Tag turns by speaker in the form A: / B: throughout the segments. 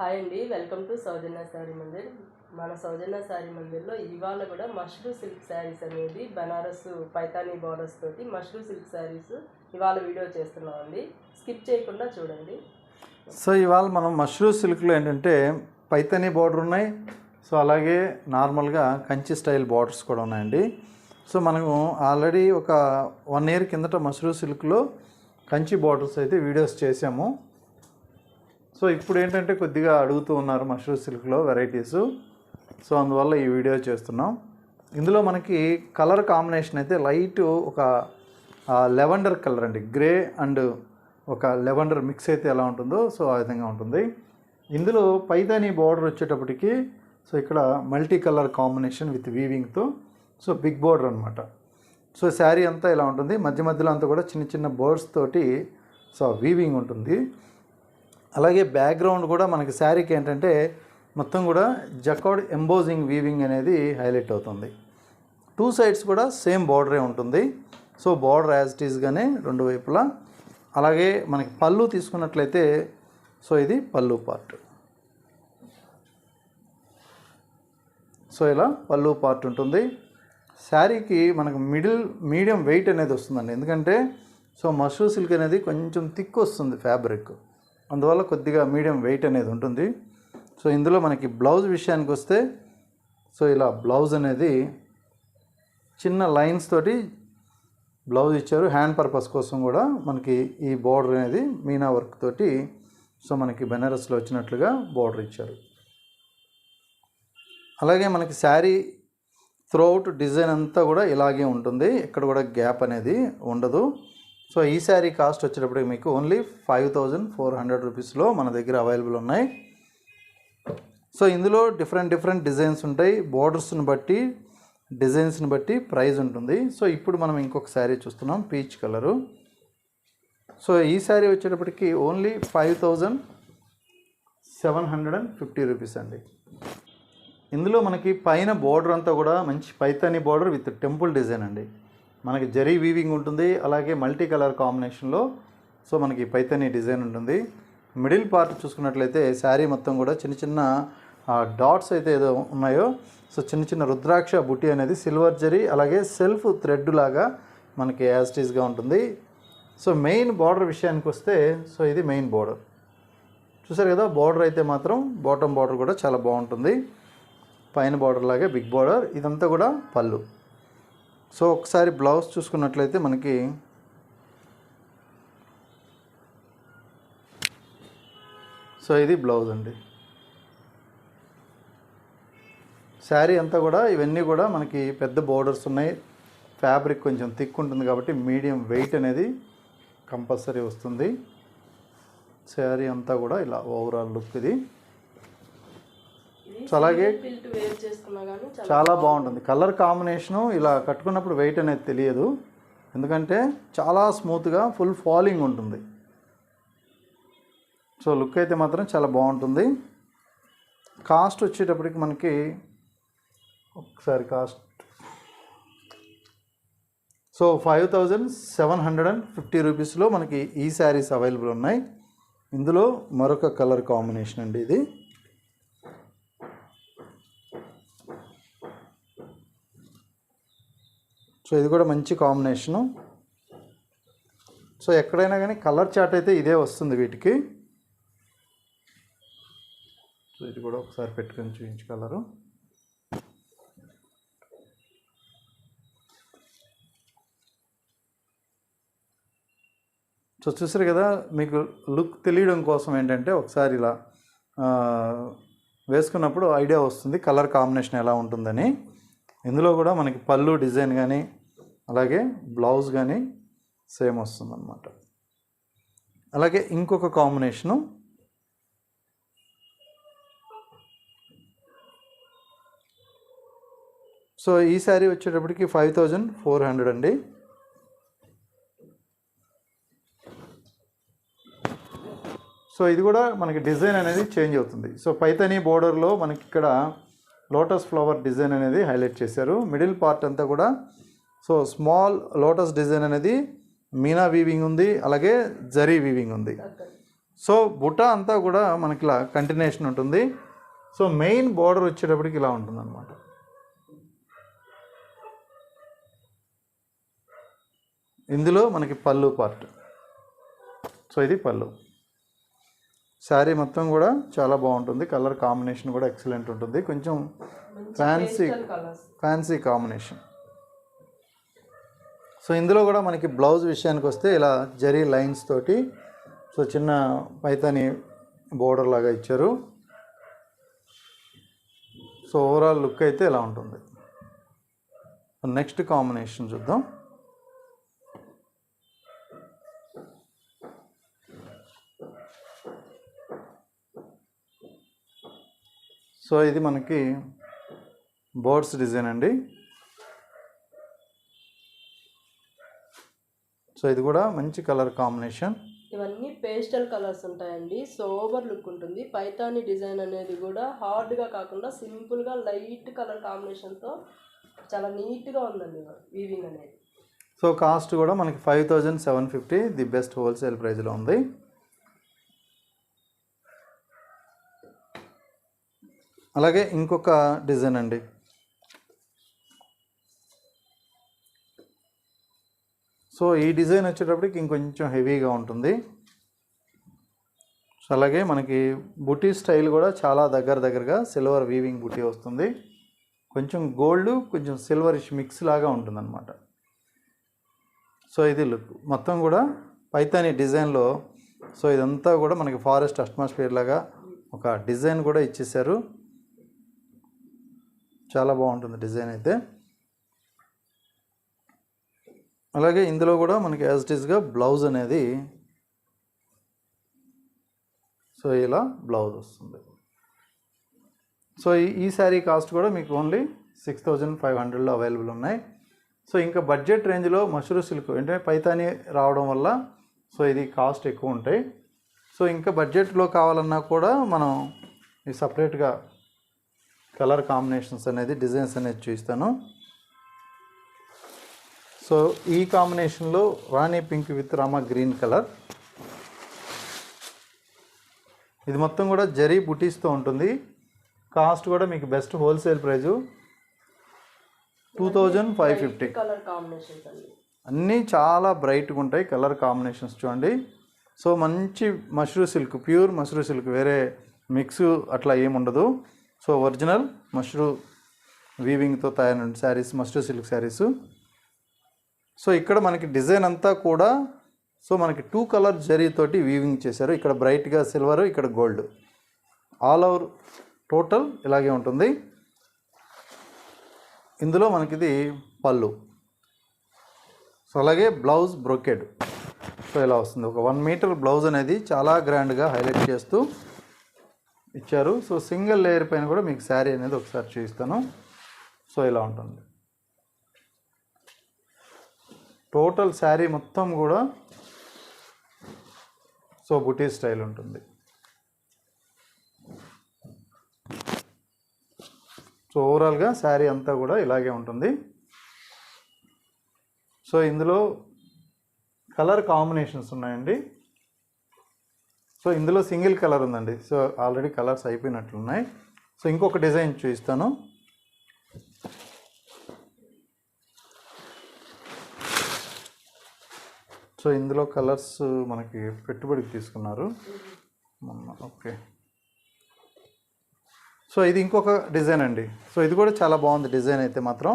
A: Hi అండి, welcome to సౌజన్య శారీ మందిర్. మన సౌజన్య శారీ మందిర్లో ఇవాళ కూడా మష్రూ సిల్క్ శారీస్ అనేది బనారస్ పైతానీ బార్డర్స్ తోటి మష్రూ సిల్క్ శారీస్ ఇవాళ వీడియో చేస్తున్నామండి. స్కిప్ చేయకుండా చూడండి.
B: సో ఇవాళ మనం మష్రూ సిల్క్లో ఏంటంటే పైతానీ బార్డర్ ఉన్నాయి. సో అలాగే నార్మల్గా కంచి స్టైల్ బార్డర్స్ కూడా ఉన్నాయండి. సో మనము ఆల్రెడీ ఒక 1 year కిందట మష్రూ సిల్క్లో కంచి బార్డర్స్ అయితే వీడియోస్ చేసాము. సో ఇప్పుడు ఏంటంటే కొద్దిగా అడుగుతూ ఉన్నారు మష్రూ సిల్క్లో వెరైటీస్. సో అందువల్ల ఈ వీడియో చేస్తున్నాం. ఇందులో మనకి కలర్ కాంబినేషన్ అయితే లైట్ ఒక లెవెండర్ కలర్ అండి, గ్రే అండ్ ఒక లెవెండర్ మిక్స్ అయితే ఎలా ఉంటుందో సో ఆ విధంగా ఉంటుంది. ఇందులో పైతానీ బార్డర్ వచ్చేటప్పటికి సో ఇక్కడ మల్టీ కలర్ కాంబినేషన్ విత్ వీవింగ్తో సో బిగ్ బార్డర్ అనమాట. సో శారీ అంతా ఇలా ఉంటుంది. మధ్య మధ్యలో అంతా కూడా చిన్న చిన్న బర్డ్స్ తోటి సో వీవింగ్ ఉంటుంది. అలాగే బ్యాక్గ్రౌండ్ కూడా మనకి శారీకి ఏంటంటే మొత్తం కూడా జకార్డ్ ఎంబోజింగ్ వీవింగ్ అనేది హైలైట్ అవుతుంది. 2 sides కూడా సేమ్ బార్డరే ఉంటుంది. సో బార్డర్ యాజ్ ఇట్ ఈస్గానే 2 వైపులా. అలాగే మనకి పళ్ళు తీసుకున్నట్లయితే సో ఇది పళ్ళు పార్ట్. సో ఇలా పళ్ళు పార్ట్ ఉంటుంది. శారీకి మనకు మీడియం వెయిట్ అనేది వస్తుందండి. ఎందుకంటే సో మష్రూ సిల్క్ అనేది కొంచెం థిక్ వస్తుంది ఫ్యాబ్రిక్, అందువల్ల కొద్దిగా మీడియం వెయిట్ అనేది ఉంటుంది. సో ఇందులో మనకి బ్లౌజ్ విషయానికి వస్తే సో ఇలా బ్లౌజ్ అనేది చిన్న లైన్స్ తోటి బ్లౌజ్ ఇచ్చారు. హ్యాండ్ పర్పస్ కోసం కూడా మనకి ఈ బార్డర్ అనేది మీనా వర్క్ తోటి సో మనకి బెనారస్లో వచ్చినట్లుగా బార్డర్ ఇచ్చారు. అలాగే మనకి శారీ త్రూఅవుట్ డిజైన్ అంతా కూడా ఇలాగే ఉంటుంది, ఇక్కడ కూడా గ్యాప్ అనేది ఉండదు. సో ఈ శారీ కాస్ట్ వచ్చేటప్పటికి మీకు ఓన్లీ 5400 రూపీస్లో మన దగ్గర అవైలబుల్ ఉన్నాయి. సో ఇందులో డిఫరెంట్ డిజైన్స్ ఉంటాయి. బోర్డర్స్ని బట్టి డిజైన్స్ని బట్టి ప్రైస్ ఉంటుంది. సో ఇప్పుడు మనం ఇంకొక శారీ చూస్తున్నాం, పీచ్ కలరు. సో ఈ శారీ వచ్చేటప్పటికి ఓన్లీ 5750 రూపీస్ అండి. ఇందులో మనకి పైన బోర్డర్ అంతా కూడా మంచి Paithani border with temple design అండి. మనకి జరీ వీవింగ్ ఉంటుంది. అలాగే మల్టీ కలర్ కాంబినేషన్లో సో మనకి పైతానీ డిజైన్ ఉంటుంది. మిడిల్ పార్ట్ చూసుకున్నట్లయితే శారీ మొత్తం కూడా చిన్న చిన్న డాట్స్ అయితే ఏదో ఉన్నాయో సో చిన్న చిన్న రుద్రాక్ష బుట్టి అనేది సిల్వర్ జరీ అలాగే సెల్ఫ్ థ్రెడ్ లాగా మనకి యాజ్ ఇట్ ఈస్గా ఉంటుంది. సో మెయిన్ బార్డర్ విషయానికి వస్తే సో ఇది మెయిన్ బార్డర్ చూసారు కదా. బార్డర్ అయితే మాత్రం బాటమ్ బార్డర్ కూడా చాలా బాగుంటుంది. పైన బార్డర్ లాగే బిగ్ బార్డర్. ఇదంతా కూడా పళ్ళు. సో ఒకసారి బ్లౌజ్ చూసుకున్నట్లయితే మనకి సో ఇది బ్లౌజ్ అండి. శారీ అంతా కూడా ఇవన్నీ కూడా మనకి పెద్ద బోర్డర్స్ ఉన్నాయి. ఫ్యాబ్రిక్ కొంచెం థిక్ ఉంటుంది కాబట్టి మీడియం వెయిట్ అనేది కంపల్సరీ వస్తుంది. శారీ అంతా కూడా ఇలా ఓవరాల్ లుక్ ఇది. సో అలాగే చాలా బాగుంటుంది. కలర్ కాంబినేషను ఇలా కట్టుకున్నప్పుడు వెయిట్ అనేది తెలియదు, ఎందుకంటే చాలా స్మూత్గా ఫుల్ ఫాలింగ్ ఉంటుంది. సో లుక్ అయితే మాత్రం చాలా బాగుంటుంది. కాస్ట్ వచ్చేటప్పటికి మనకి ఒకసారి కాస్ట్ సో 5750 రూపీస్లో మనకి ఈ శారీస్ అవైలబుల్ ఉన్నాయి. ఇందులో మరొక కలర్ కాంబినేషన్ అండి ఇది. సో ఇది కూడా మంచి కాంబినేషను. సో ఎక్కడైనా కానీ కలర్ చార్ట్ అయితే ఇదే వస్తుంది వీటికి. సో ఇది కూడా ఒకసారి పెట్టుకొని చూపించు కలరు. సో చూసారు కదా, మీకు లుక్ తెలియడం కోసం ఏంటంటే ఒకసారి ఇలా వేసుకున్నప్పుడు ఐడియా వస్తుంది కలర్ కాంబినేషన్ ఎలా ఉంటుందని. ఇందులో కూడా మనకి పళ్ళు డిజైన్ కానీ అలాగే బ్లౌజ్ కానీ సేమ్ వస్తుందన్నమాట. అలాగే ఇంకొక కాంబినేషను సో ఈ శారీ వచ్చేటప్పటికి 5400 అండి. సో ఇది కూడా మనకి డిజైన్ అనేది చేంజ్ అవుతుంది. సో పైతానీ బోర్డర్లో మనకి ఇక్కడ లోటస్ ఫ్లవర్ డిజైన్ అనేది హైలైట్ చేశారు. మిడిల్ పార్ట్ అంతా కూడా సో స్మాల్ లోటస్ డిజైన్ అనేది మీనా వీవింగ్ ఉంది, అలాగే జరీ వీవింగ్ ఉంది. సో బుట్ట అంతా కూడా మనకి ఇలా కంటిన్యూషన్ ఉంటుంది. సో మెయిన్ బోర్డర్ వచ్చేటప్పటికి ఇలా ఉంటుంది అనమాట. ఇందులో మనకి పళ్ళు పార్ట్. సో ఇది పళ్ళు. శారీ మొత్తం కూడా చాలా బాగుంటుంది. కలర్ కాంబినేషన్ కూడా ఎక్సలెంట్ ఉంటుంది. కొంచెం ఫ్యాన్సీ కాంబినేషన్. సో ఇందులో కూడా మనకి బ్లౌజ్ విషయానికి వస్తే ఇలా జరీ లైన్స్ తోటి సో చిన్న పైతాని బోర్డర్ లాగా ఇచ్చారు. సో ఓవరాల్ లుక్ అయితే ఇలా ఉంటుంది. నెక్స్ట్ కాంబినేషన్ చూద్దాం. సో ఇది మనకి బర్డ్స్ డిజైన్ అండి. సో ఇది కూడా మంచి కలర్ కాంబినేషన్.
A: ఇవన్నీ పేస్టల్ కలర్స్ ఉంటాయండి. సోబర్ లుక్ ఉంటుంది. పైతాని డిజైన్ అనేది కూడా హార్డ్గా కాకుండా సింపుల్గా లైట్ కలర్ కాంబినేషన్తో చాలా నీట్గా ఉందండి వీవింగ్ అనేది.
B: సో కాస్ట్ కూడా మనకి 5750 ది బెస్ట్ హోల్సేల్ ప్రైస్లో ఉంది. అలాగే ఇంకొక డిజైన్ అండి. సో ఈ డిజైన్ వచ్చేటప్పటికి ఇంకొంచెం హెవీగా ఉంటుంది. సో అలాగే మనకి బుటీ స్టైల్ కూడా చాలా దగ్గరగా సిల్వర్ వీవింగ్ బుటీ వస్తుంది. కొంచెం గోల్డ్ కొంచెం సిల్వరిష్ మిక్స్ లాగా ఉంటుందన్నమాట. సో ఇది లుక్ మొత్తం కూడా పైతాని డిజైన్లో. సో ఇదంతా కూడా మనకి ఫారెస్ట్ అట్మాస్ఫియర్ లాగా ఒక డిజైన్ కూడా ఇచ్చేసారు. చాలా బాగుంటుంది డిజైన్ అయితే. అలాగే ఇందులో కూడా మనకి యాజ్ ఇట్ ఈస్గా బ్లౌజ్ అనేది సో ఇలా బ్లౌజ్ వస్తుంది. సో ఈ శారీ కాస్ట్ కూడా మీకు ఓన్లీ 6500లో అవైలబుల్ ఉన్నాయి. సో ఇంకా బడ్జెట్ రేంజ్లో మష్రూ సిల్క్ అంటే పైతాని రావడం వల్ల సో ఇది కాస్ట్ ఎక్కువ ఉంటాయి. సో ఇంకా బడ్జెట్లో కావాలన్నా కూడా మనం ఈ సపరేట్గా కలర్ కాంబినేషన్స్ అనేది డిజైన్స్ అనేది చూపిస్తాను. సో ఈ కాంబినేషన్లో రాణి పింక్ విత్ రామా గ్రీన్ కలర్. ఇది మొత్తం కూడా జరీ బుటీస్తో ఉంటుంది. కాస్ట్ కూడా మీకు best wholesale price 2550.
A: Colour combinations అండి
B: అన్నీ చాలా బ్రైట్గా ఉంటాయి కలర్ కాంబినేషన్స్ చూడండి. సో మంచి mashru silk, pure mashru silk, వేరే మిక్స్ అట్లా ఏముండదు. సో ఒరిజినల్ మష్రూ వీవింగ్తో తయారైన శారీస్, మష్రూ సిల్క్ శారీస్. సో ఇక్కడ మనకి డిజైన్ అంతా కూడా సో మనకి 2 కలర్ జరీతోటి వీవింగ్ చేశారు. ఇక్కడ బ్రైట్గా సిల్వర్, ఇక్కడ గోల్డ్. ఆల్ ఓవర్ టోటల్ ఇలాగే ఉంటుంది. ఇందులో మనకిది పళ్ళు. సో అలాగే బ్లౌజ్ బ్రోకెడ్. సో ఇలా వస్తుంది. ఒక 1 మీటర్ బ్లౌజ్ అనేది చాలా గ్రాండ్గా హైలైట్ చేస్తూ ఇచ్చారు. సో సింగిల్ లేయర్ పైన కూడా మీకు శారీ అనేది ఒకసారి చూపిస్తాను. సో ఇలా ఉంటుంది. టోటల్ శారీ మొత్తం కూడా సో బుటీ స్టైల్ ఉంటుంది. సో ఓవరాల్గా శారీ అంతా కూడా ఇలాగే ఉంటుంది. సో ఇందులో కలర్ కాంబినేషన్స్ ఉన్నాయండి. సో ఇందులో సింగిల్ కలర్ ఉందండి. సో ఆల్రెడీ కలర్స్ అయిపోయినట్లున్నాయి. సో ఇంకొక డిజైన్ చూపిస్తాను. సో ఇందులో కలర్స్ మనకి పెట్టుబడికి తీసుకున్నారు మొన్న. ఓకే. సో ఇది ఇంకొక డిజైన్ అండి. సో ఇది కూడా చాలా బాగుంది డిజైన్ అయితే మాత్రం.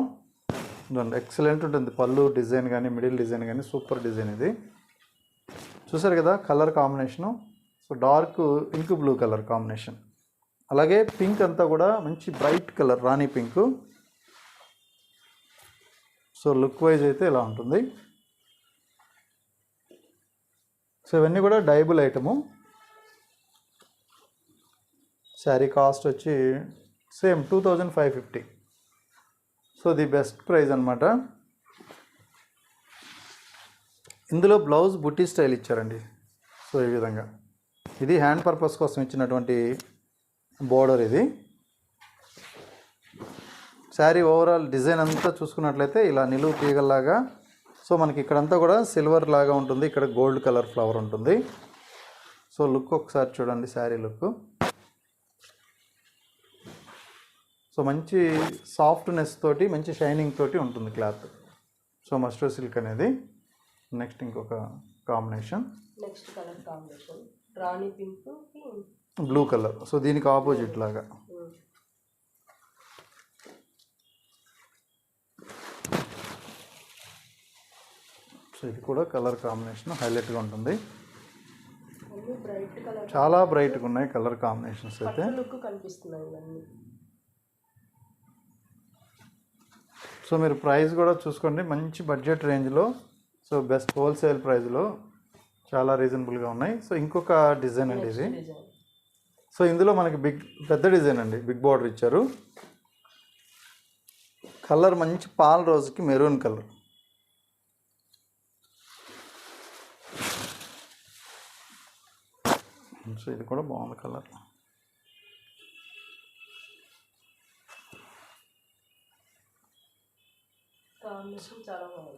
B: ఎక్సలెంట్ ఉంటుంది. పళ్ళు డిజైన్ కానీ మిడిల్ డిజైన్ కానీ సూపర్ డిజైన్ ఇది. చూసారు కదా colour combination. So dark ink blue colour combination. అలాగే పింక్ అంతా కూడా మంచి బ్రైట్ కలర్ రాణి పింక్. సో లుక్ వైజ్ అయితే ఇలా ఉంటుంది. సో ఇవన్నీ కూడా డైబుల్ ఐటము. శారీ కాస్ట్ వచ్చి same 2550. So the best price అనమాట. ఇందులో బ్లౌజ్ బుట్టి స్టైల్ ఇచ్చారండి. సో ఈ విధంగా ఇది హ్యాండ్ పర్పస్ కోసం ఇచ్చినటువంటి బోర్డర్ ఇది. శారీ ఓవరాల్ డిజైన్ అంతా చూసుకున్నట్లయితే ఇలా నిలువు తీగల్లాగా. సో మనకి ఇక్కడంతా కూడా సిల్వర్ లాగా ఉంటుంది. ఇక్కడ గోల్డ్ కలర్ ఫ్లవర్ ఉంటుంది. సో లుక్ ఒకసారి చూడండి, శారీ లుక్. సో మంచి సాఫ్ట్నెస్ తోటి, మంచి షైనింగ్ తోటి ఉంటుంది క్లాత్. సో మస్ట్రో సిల్క్ అనేది. నెక్స్ట్ ఇంకొక కాంబినేషన్,
A: నెక్స్ట్ కలర్ కాంబినేషన్ రాణి పింక్
B: బ్లూ కలర్. సో దీనికి ఆపోజిట్ లాగా. సో ఇది కూడా కలర్ కాంబినేషన్ హైలైట్గా ఉంటుంది.
A: బ్రైట్ కలర్,
B: చాలా బ్రైట్గా ఉన్నాయి కలర్ కాంబినేషన్స్ అయితే.
A: లుక్ కనిపిస్తున్నాయి ఇవన్నీ.
B: సో మీరు ప్రైస్ కూడా చూసుకోండి, మంచి బడ్జెట్ రేంజ్లో. సో బెస్ట్ హోల్సేల్ ప్రైస్లో చాలా రీజనబుల్గా ఉన్నాయి. సో ఇంకొక డిజైన్ అండి ఇది. సో ఇందులో మనకి పెద్ద డిజైన్ అండి, బిగ్ బార్డర్ ఇచ్చారు. కలర్ మంచి పాల రోజుకి మెరూన్ కలర్. సో ఇది కూడా బాగుంది కలర్.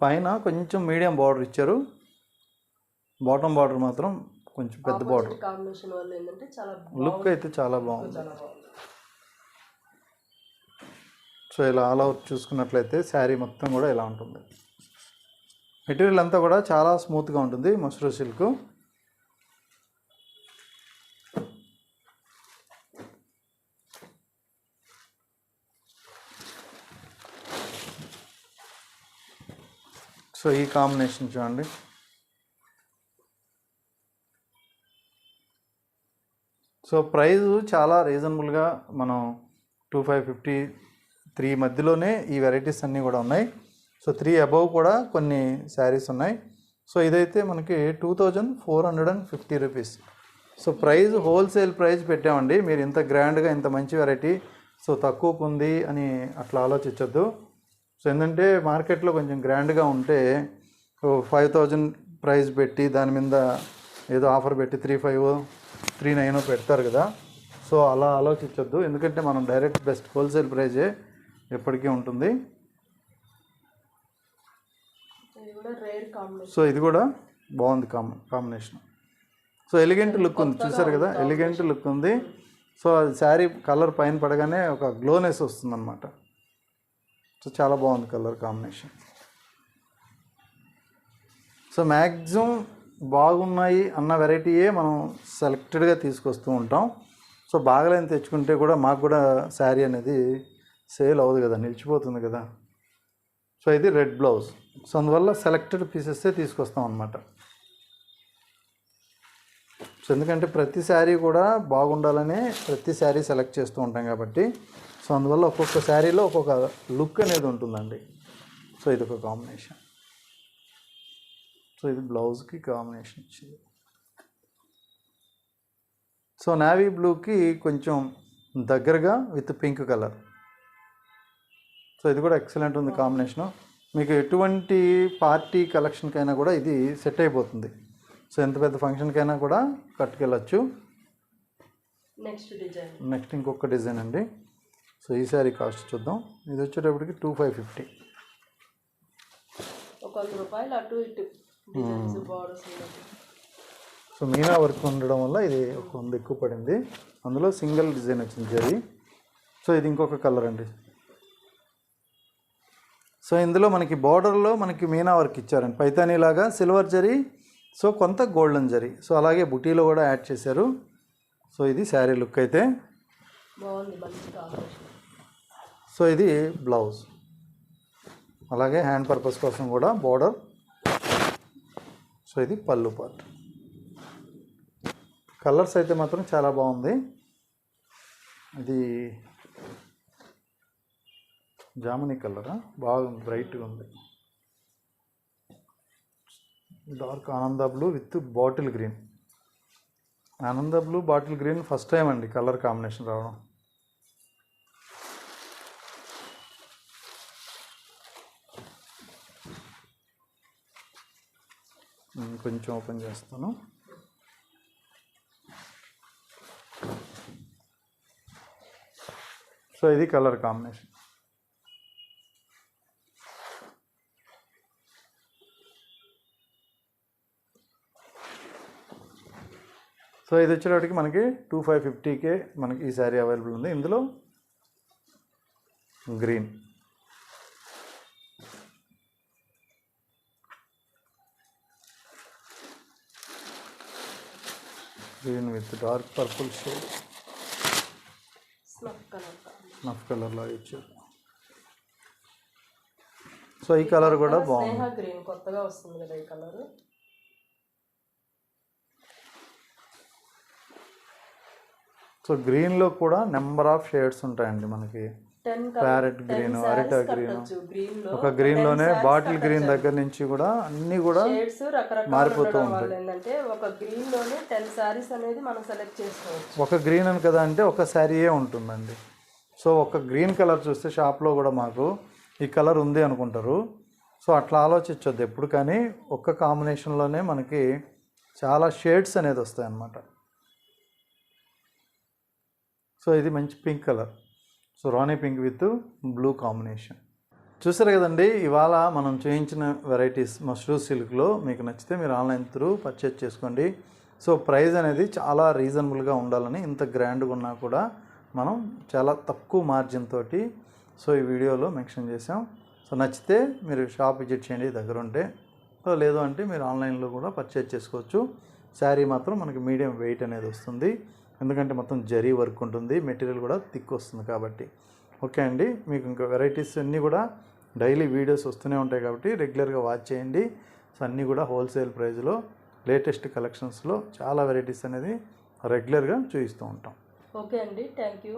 B: పైన కొంచెం మీడియం బార్డర్ ఇచ్చారు, బాటమ్ బార్డర్ మాత్రం కొంచెం పెద్ద బార్డర్.
A: కాంబినేషన్ వల్ల ఏంటంటే చాలా
B: లుక్ అయితే చాలా బాగుంది. సో ఇలా ఆల్ అవుట్ చూసుకున్నట్లయితే శారీ మొత్తం కూడా ఇలా ఉంటుంది. మెటీరియల్ అంతా కూడా చాలా స్మూత్గా ఉంటుంది మస్రూ సిల్క్. సో ఈ కాంబినేషన్ చూడండి. సో ప్రైస్ చాలా రీజనబుల్గా, మనం 2550, 3 మధ్యలోనే ఈ వెరైటీస్ అన్నీ కూడా ఉన్నాయి. సో 3 అబవ్ కూడా కొన్ని శారీస్ ఉన్నాయి. సో ఇదైతే మనకి 2450 rupees. So price wholesale price పెట్టామండి. మీరు ఇంత గ్రాండ్గా ఇంత మంచి వెరైటీ సో తక్కువకు ఉంది అని అట్లా ఆలోచించొద్దు. సో ఏంటంటే మార్కెట్లో కొంచెం గ్రాండ్గా ఉంటే 5000 ప్రైస్ పెట్టి దాని మీద ఏదో ఆఫర్ పెట్టి 3500, 3900 పెడతారు కదా. సో అలా ఆలోచించొద్దు, ఎందుకంటే మనం డైరెక్ట్ బెస్ట్ హోల్సేల్ ప్రైజే ఎప్పటికీ ఉంటుంది. సో ఇది కూడా బాగుంది కాంబినేషన్. సో ఎలిగెంట్ లుక్ ఉంది, చూసారు కదా, ఎలిగెంట్ లుక్ ఉంది. సో అది శారీ కలర్ పైన పడగానే ఒక గ్లోనెస్ వస్తుందన్నమాట. సో చాలా బాగుంది కలర్ కాంబినేషన్. సో మ్యాక్సిమం బాగున్నాయి అన్న వెరైటీయే మనం సెలెక్టెడ్గా తీసుకొస్తూ ఉంటాం. సో బాగలేని తెచ్చుకుంటే కూడా మాకు కూడా శారీ అనేది సేల్ అవ్వదు కదా, నిలిచిపోతుంది కదా. సో ఇది రెడ్ బ్లౌజ్. సో అందువల్ల సెలెక్టెడ్ పీసెస్సే తీసుకొస్తాం అన్నమాట. సో ఎందుకంటే ప్రతి శారీ కూడా బాగుండాలనే ప్రతి శారీ సెలెక్ట్ చేస్తూ ఉంటాం కాబట్టి. సో అందువల్ల ఒక్కొక్క శారీలో ఒక్కొక్క లుక్ అనేది ఉంటుందండి. సో ఇది ఒక కాంబినేషన్. సో ఇది బ్లౌజ్కి కాంబినేషన్ వచ్చింది. సో నావీ బ్లూకి కొంచెం దగ్గరగా విత్ పింక్ కలర్. సో ఇది కూడా ఎక్సలెంట్ ఉంది కాంబినేషను. మీకు ఎటువంటి పార్టీ కలెక్షన్కైనా కూడా ఇది సెట్ అయిపోతుంది. సో ఎంత పెద్ద ఫంక్షన్కైనా కూడా కట్టుకెళ్ళచ్చు. నెక్స్ట్ ఇంకొక డిజైన్ అండి. సో ఈ శారీ కాస్ట్ చూద్దాం. ఇది వచ్చేటప్పటికి 2550. సో మీనా వర్క్ ఉండడం వల్ల ఇది ఒక 100 ఎక్కువ పడింది. అందులో సింగిల్ డిజైన్ వచ్చింది జరీ. సో ఇది ఇంకొక కలర్ అండి. సో ఇందులో మనకి బార్డర్లో మనకి మీనా వర్క్ ఇచ్చారండి, పైతానీ లాగా సిల్వర్ జరీ, సో కొంత గోల్డెన్ జరీ. సో అలాగే బుటీలో కూడా యాడ్ చేశారు. సో ఇది శారీ లుక్ అయితే
A: బాగుంది, మంచి కాంబినేషన్.
B: సో ఇది బ్లౌజ్, అలాగే హ్యాండ్ పర్పస్ కోసం కూడా బార్డర్. సో ఇది పళ్ళు పార్ట్. కలర్స్ అయితే మాత్రం చాలా బాగుంది. ఇది జామునీ కలరా, బాగుంది, బ్రైట్గా ఉంది. డార్క్ ఆనంద బ్లూ విత్ బాటిల్ గ్రీన్. ఆనంద blue bottle green first time అండి కలర్ కాంబినేషన్ రావడం. కొంచెం ఓపెన్ చేస్తాను. సో ఇది కలర్ కాంబినేషన్. సో ఇది వచ్చేటప్పటికి మనకి 2550కే మనకి ఈ శారీ అవైలబుల్ ఉంది. ఇందులో green, green with dark purple shade, enough కలర్లో ఇచ్చారు. సో ఈ కలర్ కూడా బాగుంది.
A: గ్రీన్ కొత్తగా వస్తుంది కదా ఈ కలర్.
B: సో గ్రీన్లో కూడా నెంబర్ ఆఫ్ షేడ్స్ ఉంటాయండి మనకి. ప్యారెట్ గ్రీన్, అరిటా గ్రీన్, ఒక గ్రీన్లోనే బాటిల్ గ్రీన్ దగ్గర నుంచి కూడా అన్నీ కూడా మారిపోతూ ఉంటాయి.
A: ఏంటంటే ఒక గ్రీన్లోనే 10 సారీస్ అనేది మనం సెలెక్ట్ చేసుకోవచ్చు.
B: ఒక గ్రీన్ అని కదా అంటే ఒక శారీయే ఉంటుందండి. సో ఒక గ్రీన్ కలర్ చూస్తే షాప్లో కూడా మాకు ఈ కలర్ ఉంది అనుకుంటారు. సో అట్లా ఆలోచించొద్దు ఎప్పుడు, కానీ ఒక్క కాంబినేషన్లోనే మనకి చాలా షేడ్స్ అనేది వస్తాయి అన్నమాట. సో ఇది మంచి pink colour, so Rani pink with blue combination. చూసారు కదండి, ఇవాళ మనం చేయించిన వెరైటీస్ మష్రూ సిల్క్లో మీకు నచ్చితే మీరు ఆన్లైన్ త్రూ పర్చేజ్ చేసుకోండి. సో ప్రైస్ అనేది చాలా రీజనబుల్గా ఉండాలని, ఇంత గ్రాండ్గా ఉన్నా కూడా మనం చాలా తక్కువ మార్జిన్ తోటి సో ఈ వీడియోలో మెన్షన్ చేసాం. సో నచ్చితే మీరు షాప్ విజిట్ చేయండి దగ్గర ఉంటే, సో లేదు అంటే మీరు ఆన్లైన్లో కూడా పర్చేజ్ చేసుకోవచ్చు. శారీ మాత్రం మనకి మీడియం వెయిట్ అనేది వస్తుంది, ఎందుకంటే మొత్తం జరీ వర్క్ ఉంటుంది, మెటీరియల్ కూడా థిక్ వస్తుంది కాబట్టి. ఓకే అండి, మీకు ఇంకా వెరైటీస్ అన్నీ కూడా డైలీ వీడియోస్ వస్తూనే ఉంటాయి కాబట్టి రెగ్యులర్గా వాచ్ చేయండి. సో అన్నీ కూడా హోల్సేల్ ప్రైస్లో లేటెస్ట్ కలెక్షన్స్లో చాలా వెరైటీస్ అనేది రెగ్యులర్గా చూపిస్తూ ఉంటాం.
A: ఓకే అండి, థ్యాంక్ యూ.